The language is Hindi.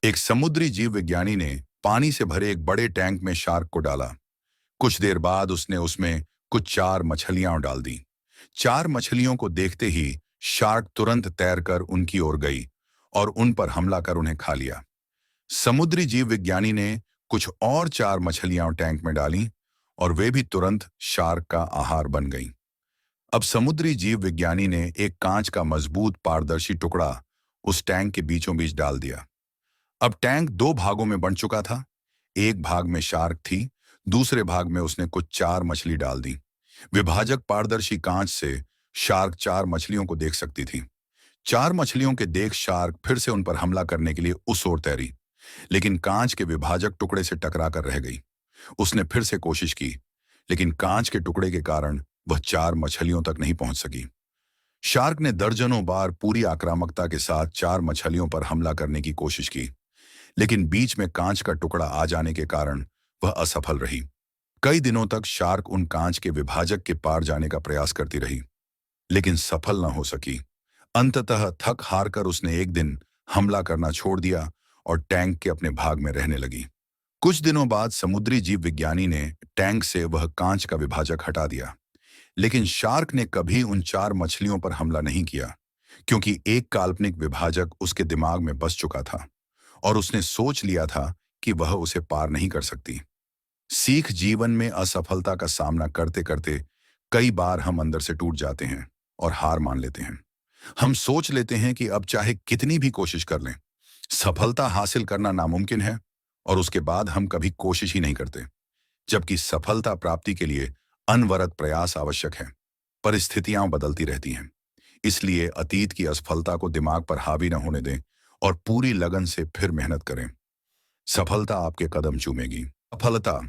एक समुद्री जीव विज्ञानी ने पानी से भरे एक बड़े टैंक में शार्क को डाला। कुछ देर बाद उसने उसमें कुछ 4 मछलियां डाल दी। 4 मछलियों को देखते ही शार्क तुरंत तैरकर उनकी ओर गई और उन पर हमला कर उन्हें खा लिया। समुद्री जीव विज्ञानी ने कुछ और 4 मछलियां टैंक में डाली और वे भी तुरंत शार्क का आहार बन गईं। अब समुद्री जीव विज्ञानी ने एक कांच का मजबूत पारदर्शी टुकड़ा उस टैंक के बीचों बीच डाल दिया। अब टैंक 2 भागों में बंट चुका था। एक भाग में शार्क थी, दूसरे भाग में उसने कुछ 4 मछली डाल दी। विभाजक पारदर्शी कांच से शार्क 4 मछलियों को देख सकती थी। 4 मछलियों के देख शार्क फिर से उन पर हमला करने के लिए उस ओर तैरी, लेकिन कांच के विभाजक टुकड़े से टकरा कर रह गई। उसने फिर से कोशिश की, लेकिन कांच के टुकड़े के कारण वह 4 मछलियों तक नहीं पहुंच सकी। शार्क ने दर्जनों बार पूरी आक्रामकता के साथ 4 मछलियों पर हमला करने की कोशिश की, लेकिन बीच में कांच का टुकड़ा आ जाने के कारण वह असफल रही। कई दिनों तक शार्क उन कांच के विभाजक के पार जाने का प्रयास करती रही, लेकिन सफल न हो सकी। अंततः थक हार कर उसने एक दिन हमला करना छोड़ दिया और टैंक के अपने भाग में रहने लगी। कुछ दिनों बाद समुद्री जीव विज्ञानी ने टैंक से वह कांच का विभाजक हटा दिया, लेकिन शार्क ने कभी उन 4 मछलियों पर हमला नहीं किया, क्योंकि एक काल्पनिक विभाजक उसके दिमाग में बस चुका था और उसने सोच लिया था कि वह उसे पार नहीं कर सकती। सीख जीवन में असफलता का सामना करते करते कई बार हम अंदर से टूट जाते हैं और हार मान लेते हैं। हम सोच लेते हैं कि अब चाहे कितनी भी कोशिश कर लें, सफलता हासिल करना नामुमकिन है, और उसके बाद हम कभी कोशिश ही नहीं करते, जबकि सफलता प्राप्ति के लिए अनवरत प्रयास आवश्यक है। परिस्थितियां बदलती रहती हैं, इसलिए अतीत की असफलता को दिमाग पर हावी न होने दें और पूरी लगन से फिर मेहनत करें। सफलता आपके कदम चूमेगी। सफलता